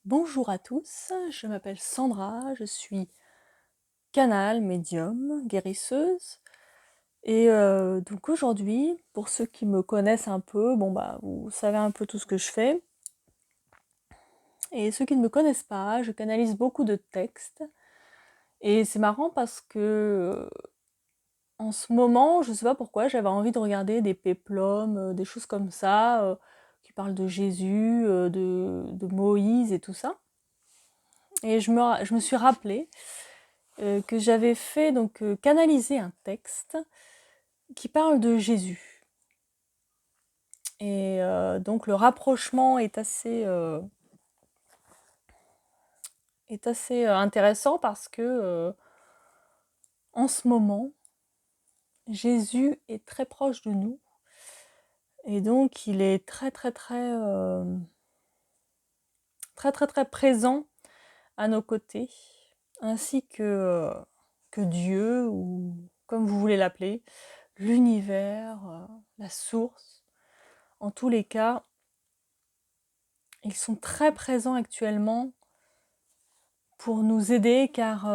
Bonjour à tous, je m'appelle Sandra, je suis canal, médium, guérisseuse. Et donc aujourd'hui, pour ceux qui me connaissent un peu, vous savez un peu tout ce que je fais. Et ceux qui ne me connaissent pas, je canalise beaucoup de textes. Et c'est marrant parce que en ce moment, je sais pas pourquoi, j'avais envie de regarder des péplums, des choses comme ça, qui parlent de Jésus, de Moïse et tout ça. Et je me suis rappelé que j'avais fait canaliser un texte qui parle de Jésus. Et donc le rapprochement est assez intéressant parce que en ce moment, Jésus est très proche de nous. Et donc il est très présent à nos côtés, ainsi que Dieu, ou comme vous voulez l'appeler, l'univers, la source. En tous les cas, ils sont très présents actuellement pour nous aider, car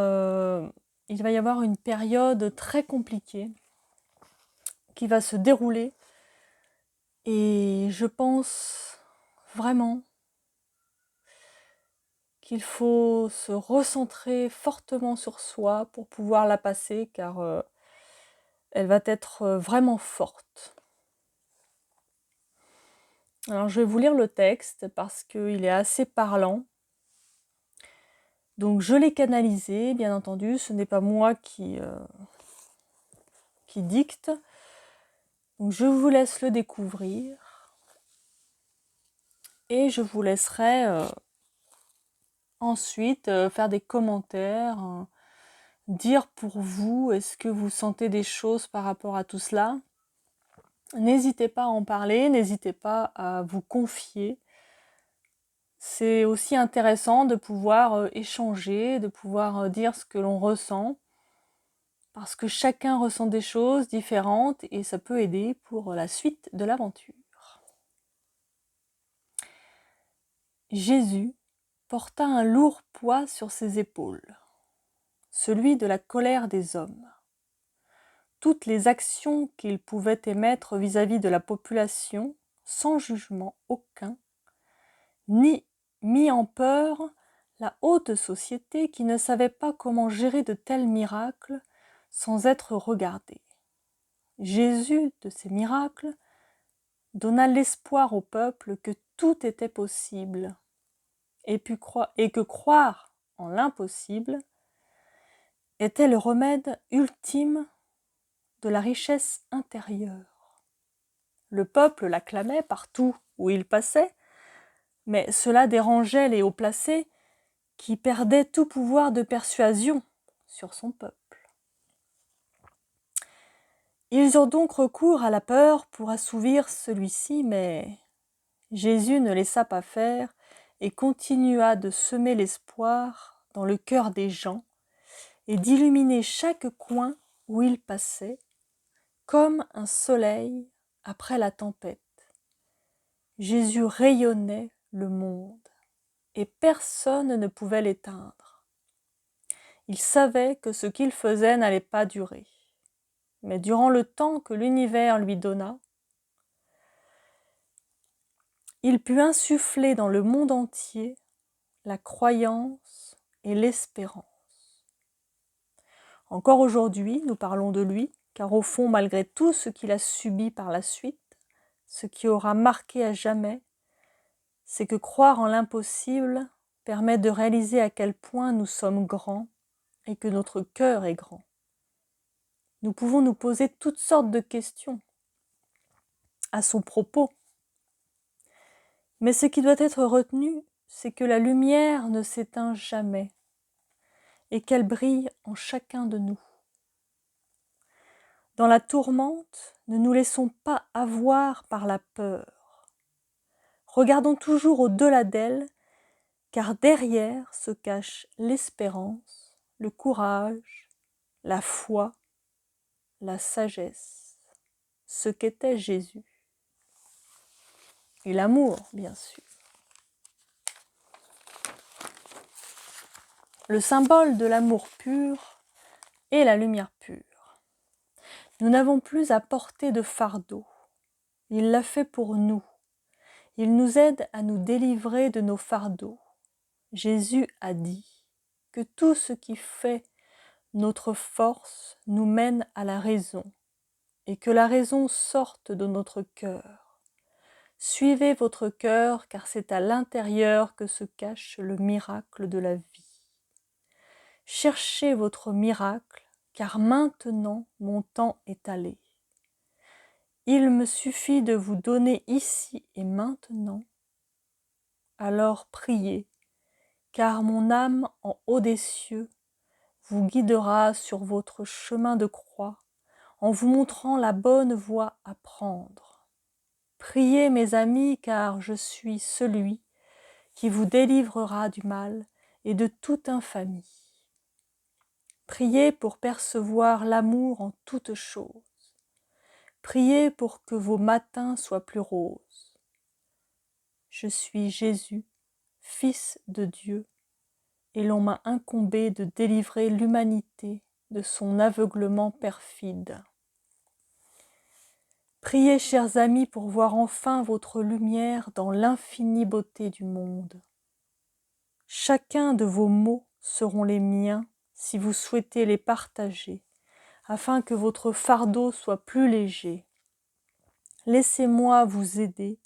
il va y avoir une période très compliquée qui va se dérouler, et je pense vraiment qu'il faut se recentrer fortement sur soi pour pouvoir la passer, car elle va être vraiment forte. Alors je vais vous lire le texte parce qu'il est assez parlant. Donc je l'ai canalisé, bien entendu, ce n'est pas moi qui dicte. Donc je vous laisse le découvrir et je vous laisserai ensuite faire des commentaires, dire pour vous, est-ce que vous sentez des choses par rapport à tout cela. N'hésitez pas à en parler, n'hésitez pas à vous confier. C'est aussi intéressant de pouvoir échanger, de pouvoir dire ce que l'on ressent, parce que chacun ressent des choses différentes et ça peut aider pour la suite de l'aventure. Jésus porta un lourd poids sur ses épaules, celui de la colère des hommes. Toutes les actions qu'il pouvait émettre vis-à-vis de la population, sans jugement aucun, ni mis en peur la haute société qui ne savait pas comment gérer de tels miracles sans être regardée. Jésus, de ces miracles, donna l'espoir au peuple que tout était possible, et que croire en l'impossible était le remède ultime de la richesse intérieure. Le peuple l'acclamait partout où il passait, mais cela dérangeait les hauts placés qui perdaient tout pouvoir de persuasion sur son peuple. Ils eurent donc recours à la peur pour assouvir celui-ci, mais Jésus ne laissa pas faire et continua de semer l'espoir dans le cœur des gens et d'illuminer chaque coin où il passait, comme un soleil après la tempête. Jésus rayonnait le monde et personne ne pouvait l'éteindre. Il savait que ce qu'il faisait n'allait pas durer, mais durant le temps que l'univers lui donna, il put insuffler dans le monde entier la croyance et l'espérance. Encore aujourd'hui, nous parlons de lui, car au fond, malgré tout ce qu'il a subi par la suite, ce qui aura marqué à jamais, c'est que croire en l'impossible permet de réaliser à quel point nous sommes grands et que notre cœur est grand. Nous pouvons nous poser toutes sortes de questions à son propos, mais ce qui doit être retenu, c'est que la lumière ne s'éteint jamais et qu'elle brille en chacun de nous. Dans la tourmente, ne nous laissons pas avoir par la peur. Regardons toujours au-delà d'elle, car derrière se cache l'espérance, le courage, la foi, la sagesse, ce qu'était Jésus. Et l'amour, bien sûr. le symbole de l'amour pur et la lumière pure. Nous n'avons plus à porter de fardeau. Il l'a fait pour nous. Il nous aide à nous délivrer de nos fardeaux. Jésus a dit que tout ce qui fait notre force nous mène à la raison et que la raison sorte de notre cœur. Suivez votre cœur car c'est à l'intérieur que se cache le miracle de la vie. Cherchez votre miracle car maintenant mon temps est allé. Il me suffit de vous donner ici et maintenant. Alors priez, car mon âme en haut des cieux vous guidera sur votre chemin de croix en vous montrant la bonne voie à prendre. Priez mes amis, car je suis celui qui vous délivrera du mal et de toute infamie. Priez pour percevoir l'amour en toutes choses. Priez pour que vos matins soient plus roses. Je suis Jésus, Fils de Dieu, et l'on m'a incombé de délivrer l'humanité de son aveuglement perfide. Priez, chers amis, pour voir enfin votre lumière dans l'infinie beauté du monde. Chacun de vos maux seront les miens si vous souhaitez les partager, afin que votre fardeau soit plus léger. Laissez-moi vous aider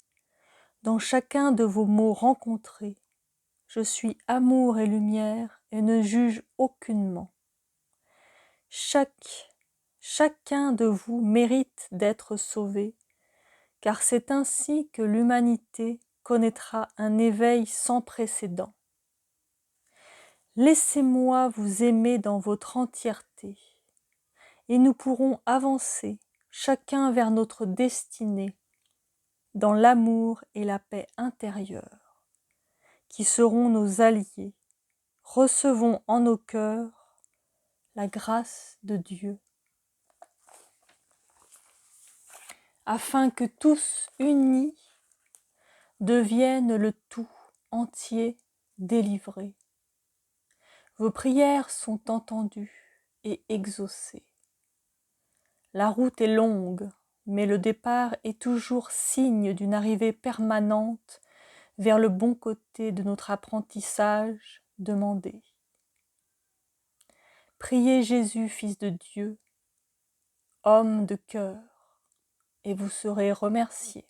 dans chacun de vos maux rencontrés. Je suis amour et lumière et ne juge aucunement. Chacun de vous mérite d'être sauvé, car c'est ainsi que l'humanité connaîtra un éveil sans précédent. Laissez-moi vous aimer dans votre entièreté, et nous pourrons avancer chacun vers notre destinée, dans l'amour et la paix intérieure, qui seront nos alliés. Recevons en nos cœurs la grâce de Dieu, afin que tous unis deviennent le tout entier délivré. Vos prières sont entendues et exaucées. La route est longue, mais le départ est toujours signe d'une arrivée permanente vers le bon côté de notre apprentissage demandé. Priez Jésus, Fils de Dieu, homme de cœur, et vous serez remerciés.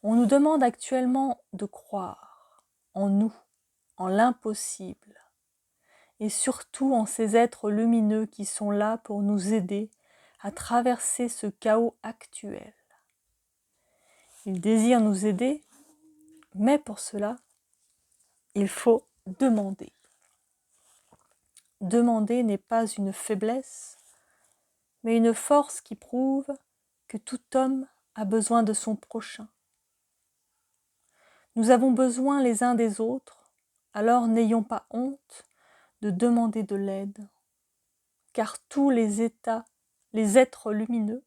On nous demande actuellement de croire en nous, en l'impossible, et surtout en ces êtres lumineux qui sont là pour nous aider à traverser ce chaos actuel. Ils désirent nous aider, mais pour cela, il faut demander. Demander n'est pas une faiblesse, mais une force qui prouve que tout homme a besoin de son prochain. Nous avons besoin les uns des autres, alors n'ayons pas honte de demander de l'aide, car tous les êtres lumineux,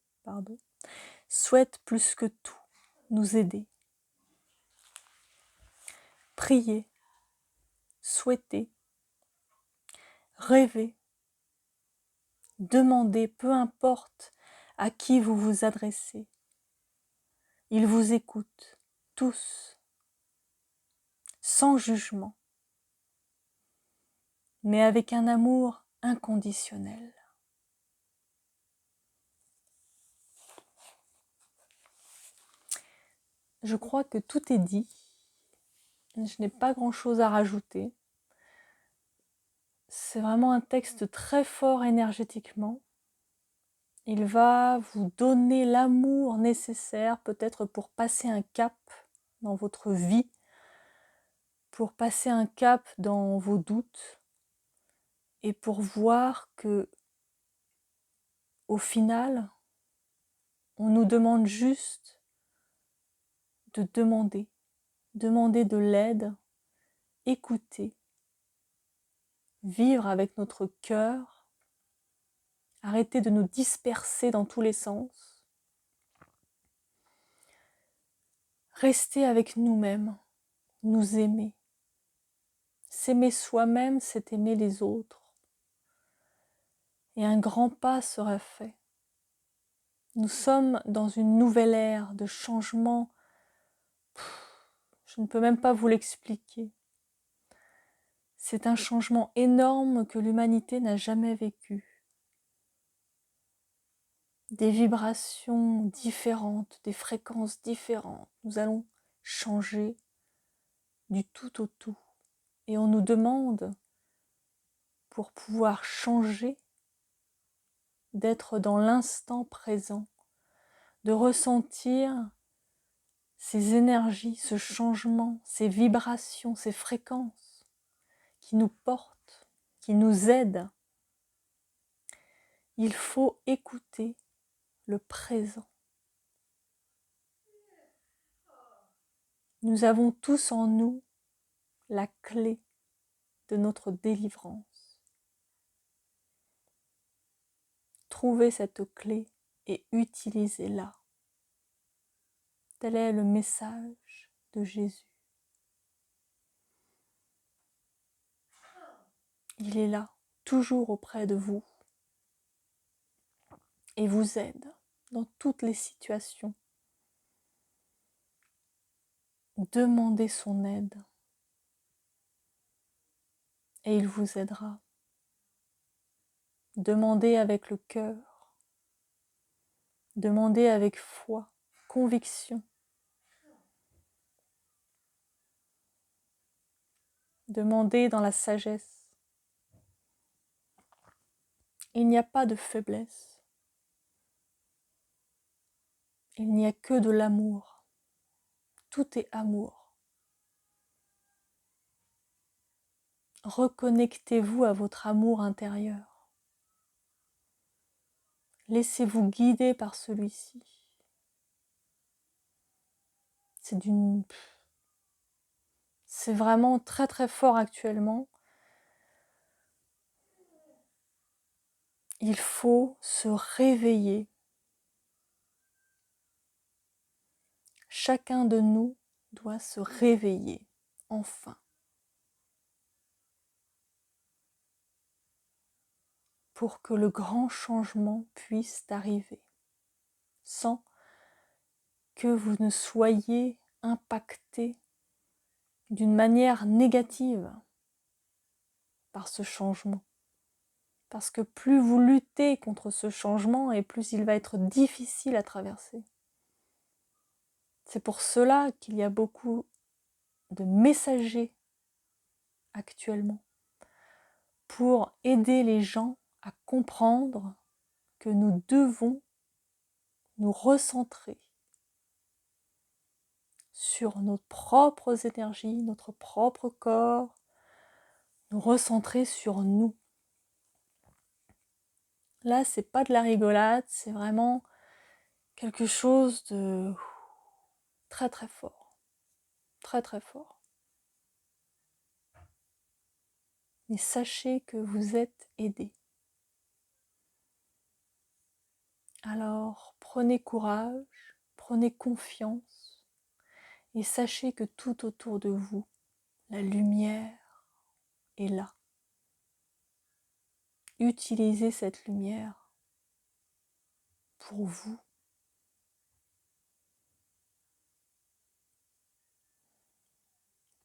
souhaitent plus que tout nous aider. Priez, souhaitez, rêvez, demandez, peu importe à qui vous vous adressez. Ils vous écoutent, tous, sans jugement, mais avec un amour inconditionnel. Je crois que tout est dit. Je n'ai pas grand-chose à rajouter. C'est vraiment un texte très fort énergétiquement. Il va vous donner l'amour nécessaire peut-être pour passer un cap dans votre vie, pour passer un cap dans vos doutes et pour voir que au final, on nous demande juste de demander de l'aide, écouter, vivre avec notre cœur, arrêter de nous disperser dans tous les sens, rester avec nous-mêmes, nous aimer, S'aimer soi-même, c'est aimer les autres. Et un grand pas sera fait. Nous sommes dans une nouvelle ère de changement. Je ne peux même pas vous l'expliquer. C'est un changement énorme que l'humanité n'a jamais vécu. Des vibrations différentes, des fréquences différentes. Nous allons changer du tout au tout. Et on nous demande, pour pouvoir changer, d'être dans l'instant présent, de ressentir ces énergies, ce changement, ces vibrations, ces fréquences qui nous portent, qui nous aident. Il faut écouter le présent. Nous avons tous en nous la clé de notre délivrance. Trouvez cette clé et utilisez-la. Tel est le message de Jésus. Il est là, toujours auprès de vous, et vous aide dans toutes les situations. Demandez son aide et il vous aidera. Demandez avec le cœur, demandez avec foi, conviction. Demandez dans la sagesse. Il n'y a pas de faiblesse. Il n'y a que de l'amour. Tout est amour. Reconnectez-vous à votre amour intérieur. Laissez-vous guider par celui-ci. C'est vraiment très très fort actuellement. Il faut se réveiller. Chacun de nous doit se réveiller, enfin. Pour que le grand changement puisse arriver, sans que vous ne soyez impacté d'une manière négative par ce changement. Parce que plus vous luttez contre ce changement, et plus il va être difficile à traverser. C'est pour cela qu'il y a beaucoup de messagers actuellement, pour aider les gens à comprendre que nous devons nous recentrer sur nos propres énergies, notre propre corps, nous recentrer sur nous. Là, c'est pas de la rigolade, c'est vraiment quelque chose de très très fort. Très très fort. Mais sachez que vous êtes aidés. Alors, prenez courage, prenez confiance et sachez que tout autour de vous, la lumière est là. Utilisez cette lumière pour vous.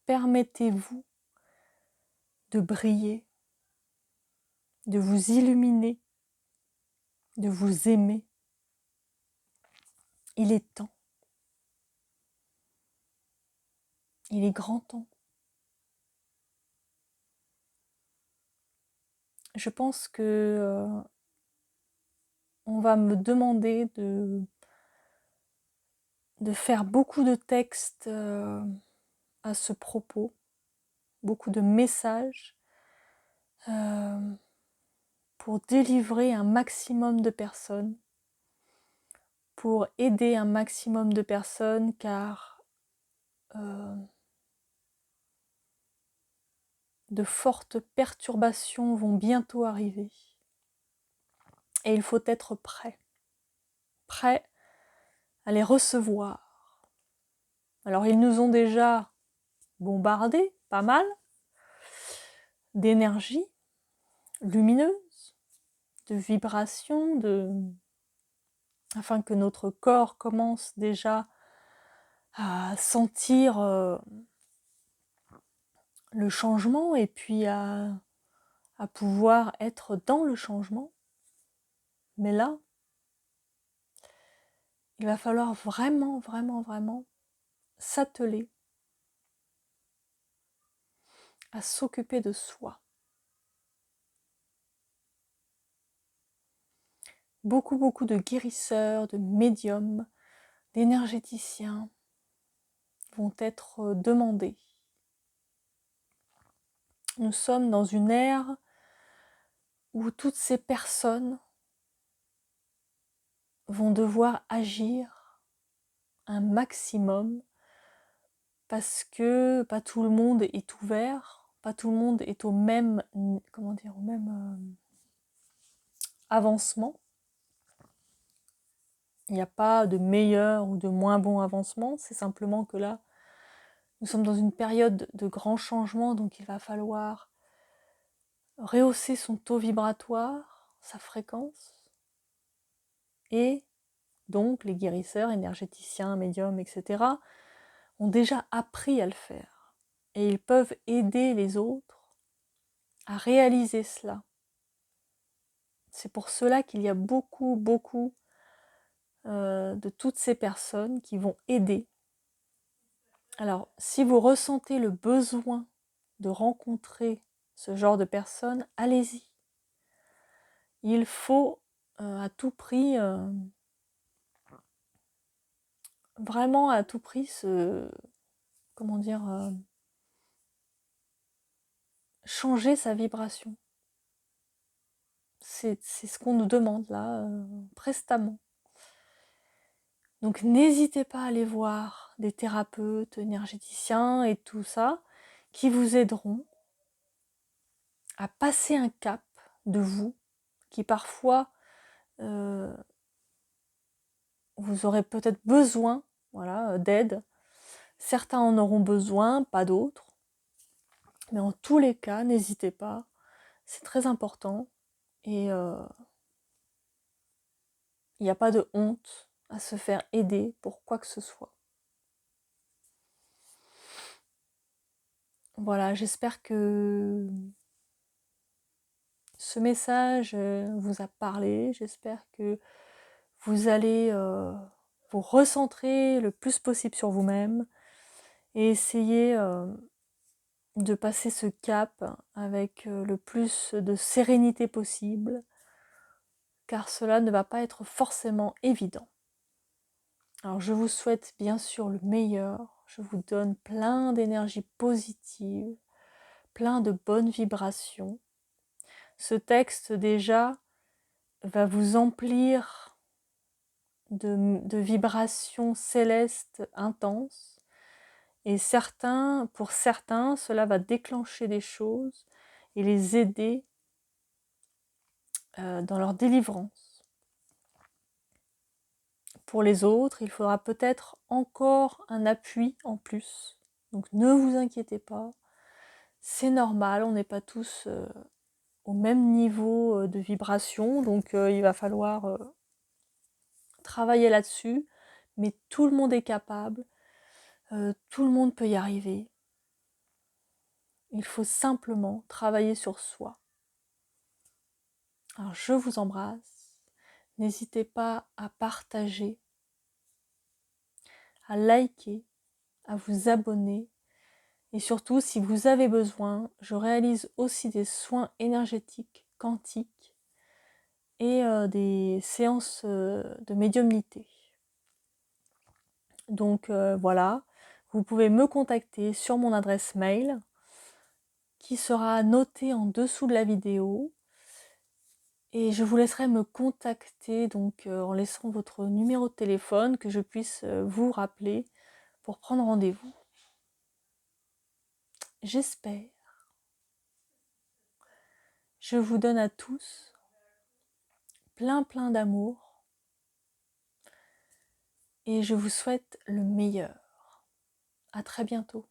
Permettez-vous de briller, de vous illuminer, de vous aimer. Il est temps. Il est grand temps. Je pense que on va me demander de faire beaucoup de textes à ce propos, beaucoup de messages pour délivrer un maximum de personnes, pour aider un maximum de personnes, car de fortes perturbations vont bientôt arriver. Et il faut être prêt à les recevoir. Alors ils nous ont déjà bombardés, pas mal, d'énergie lumineuse, de vibration, afin que notre corps commence déjà à sentir le changement et puis à pouvoir être dans le changement. Mais là, il va falloir vraiment, vraiment, vraiment s'atteler à s'occuper de soi. Beaucoup, beaucoup de guérisseurs, de médiums, d'énergéticiens vont être demandés. Nous sommes dans une ère où toutes ces personnes vont devoir agir un maximum parce que pas tout le monde est ouvert, pas tout le monde est au même, avancement. Il n'y a pas de meilleur ou de moins bon avancement, c'est simplement que là, nous sommes dans une période de grands changements, donc il va falloir rehausser son taux vibratoire, sa fréquence, et donc les guérisseurs, énergéticiens, médiums, etc. ont déjà appris à le faire. Et ils peuvent aider les autres à réaliser cela. C'est pour cela qu'il y a beaucoup, beaucoup de toutes ces personnes qui vont aider. Alors, si vous ressentez le besoin de rencontrer ce genre de personnes, allez-y. Il faut à tout prix, vraiment à tout prix, changer sa vibration. C'est ce qu'on nous demande là, prestamment. Donc n'hésitez pas à aller voir des thérapeutes, énergéticiens et tout ça, qui vous aideront à passer un cap de vous, qui parfois vous aurez peut-être besoin, d'aide. Certains en auront besoin, pas d'autres. Mais en tous les cas, n'hésitez pas, c'est très important. Et il n'y a pas de honte à se faire aider pour quoi que ce soit. Voilà, j'espère que ce message vous a parlé. J'espère que vous allez vous recentrer le plus possible sur vous-même et essayer de passer ce cap avec le plus de sérénité possible, car cela ne va pas être forcément évident. Alors je vous souhaite bien sûr le meilleur, je vous donne plein d'énergie positive, plein de bonnes vibrations. Ce texte déjà va vous emplir de vibrations célestes intenses, et pour certains, cela va déclencher des choses et les aider dans leur délivrance. Pour les autres, il faudra peut-être encore un appui en plus. Donc ne vous inquiétez pas, c'est normal, on n'est pas tous au même niveau de vibration, donc il va falloir travailler là-dessus, mais tout le monde est capable, tout le monde peut y arriver. Il faut simplement travailler sur soi. Alors je vous embrasse, n'hésitez pas à partager, à liker, à vous abonner, et surtout si vous avez besoin, je réalise aussi des soins énergétiques quantiques et des séances de médiumnité. Donc voilà, vous pouvez me contacter sur mon adresse mail qui sera notée en dessous de la vidéo, et je vous laisserai me contacter donc en laissant votre numéro de téléphone, que je puisse vous rappeler pour prendre rendez-vous. J'espère. Je vous donne à tous plein d'amour et je vous souhaite le meilleur. À très bientôt.